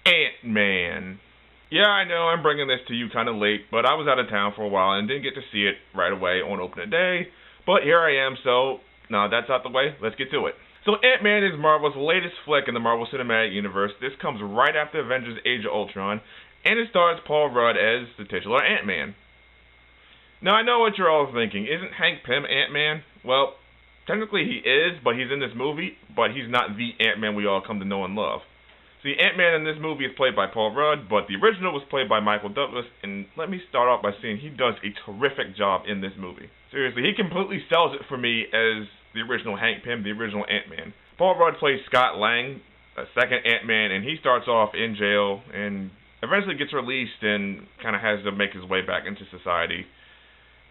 Ant-Man. Yeah, I know I'm bringing this to you kind of late, but I was out of town for a while and didn't get to see it right away on opening day. But here I am, so now that's out the way, let's get to it. So Ant-Man is Marvel's latest flick in the Marvel Cinematic Universe. This comes right after Avengers Age of Ultron, and it stars Paul Rudd as the titular Ant-Man. Now I know what you're all thinking, isn't Hank Pym Ant-Man? Well, technically he is, but he's in this movie, but he's not the Ant-Man we all come to know and love. See, Ant-Man in this movie is played by Paul Rudd, but the original was played by Michael Douglas, and let me start off by saying he does a terrific job in this movie. Seriously, he completely sells it for me as the original Hank Pym, the original Ant-Man. Paul Rudd plays Scott Lang, a second Ant-Man, and he starts off in jail and eventually gets released and kind of has to make his way back into society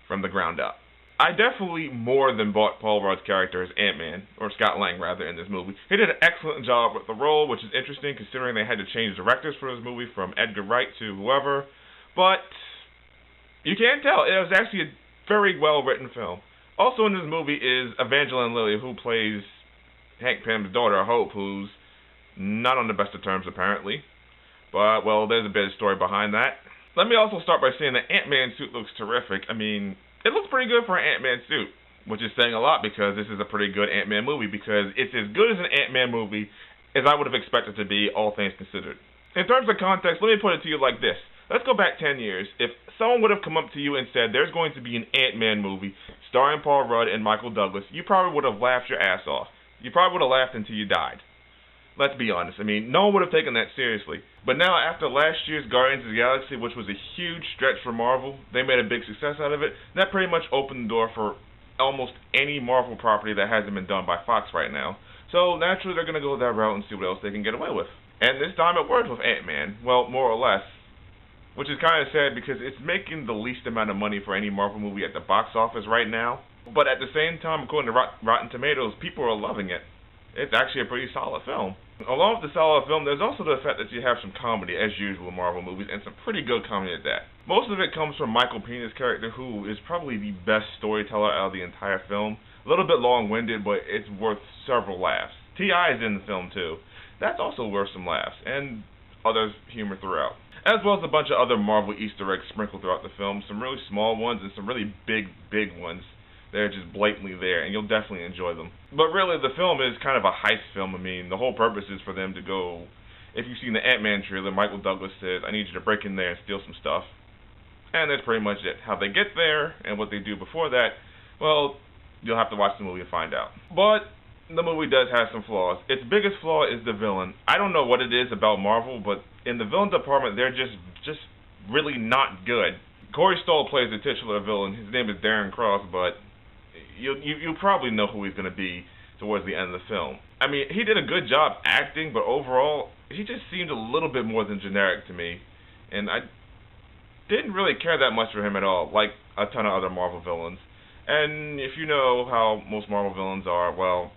from the ground up. I definitely more than bought Paul Rudd's character as Ant-Man, or Scott Lang rather, in this movie. He did an excellent job with the role, which is interesting considering they had to change directors for this movie from Edgar Wright to whoever. But you can tell it was actually a very well written film. Also in this movie is Evangeline Lilly, who plays Hank Pym's daughter, Hope, who's not on the best of terms apparently. But, well, there's a bit of story behind that. Let me also start by saying the Ant-Man suit looks terrific. I mean, it looks pretty good for an Ant-Man suit, which is saying a lot because this is a pretty good Ant-Man movie because it's as good as an Ant-Man movie as I would have expected to be, all things considered. In terms of context, let me put it to you like this. Let's go back 10 years. If someone would have come up to you and said there's going to be an Ant-Man movie starring Paul Rudd and Michael Douglas, you probably would have laughed your ass off. You probably would have laughed until you died. Let's be honest. I mean, no one would have taken that seriously. But now, after last year's Guardians of the Galaxy, which was a huge stretch for Marvel, they made a big success out of it. That pretty much opened the door for almost any Marvel property that hasn't been done by Fox right now. So naturally, they're going to go that route and see what else they can get away with. And this time it worked with Ant-Man. Well, more or less. Which is kind of sad because it's making the least amount of money for any Marvel movie at the box office right now. But at the same time, according to Rotten Tomatoes, people are loving it. It's actually a pretty solid film. Along with the solid film, there's also the fact that you have some comedy, as usual in Marvel movies, and some pretty good comedy at that. Most of it comes from Michael Pena's character, who is probably the best storyteller out of the entire film. A little bit long-winded, but it's worth several laughs. T.I. is in the film, too. That's also worth some laughs, and other humor throughout. As well as a bunch of other Marvel Easter eggs sprinkled throughout the film, some really small ones and some really big ones. They're just blatantly there, and you'll definitely enjoy them. But really, the film is kind of a heist film. I mean, the whole purpose is for them to go... If you've seen the Ant-Man trailer, Michael Douglas says, I need you to break in there and steal some stuff. And that's pretty much it. How they get there, and what they do before that, well, you'll have to watch the movie and find out. But the movie does have some flaws. Its biggest flaw is the villain. I don't know what it is about Marvel, but in the villain department, they're just really not good. Corey Stoll plays the titular villain. His name is Darren Cross, but... You probably know who he's going to be towards the end of the film. I mean, he did a good job acting, but overall, he just seemed a little bit more than generic to me. And I didn't really care that much for him at all, like a ton of other Marvel villains. And if you know how most Marvel villains are, well,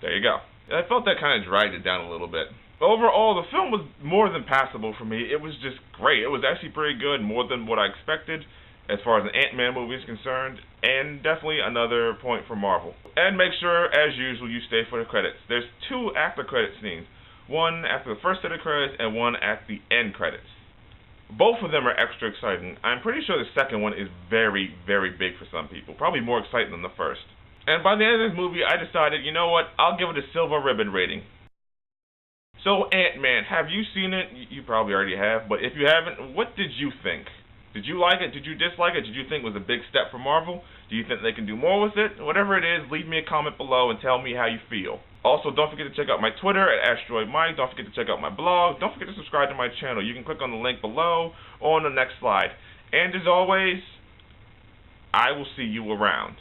there you go. I felt that kind of dragged it down a little bit. Overall, the film was more than passable for me. It was just great. It was actually pretty good, more than what I expected. As far as an Ant-Man movie is concerned, and definitely another point for Marvel. And make sure, as usual, you stay for the credits. There's 2 after-credit scenes. One after the first set of credits, and one at the end credits. Both of them are extra exciting. I'm pretty sure the second one is very big for some people. Probably more exciting than the first. And by the end of this movie, I decided, you know what, I'll give it a silver ribbon rating. So, Ant-Man, have you seen it? You probably already have, but if you haven't, what did you think? Did you like it? Did you dislike it? Did you think it was a big step for Marvel? Do you think they can do more with it? Whatever it is, leave me a comment below and tell me how you feel. Also, don't forget to check out my Twitter at AsteroidMike. Don't forget to check out my blog. Don't forget to subscribe to my channel. You can click on the link below or on the next slide. And as always, I will see you around.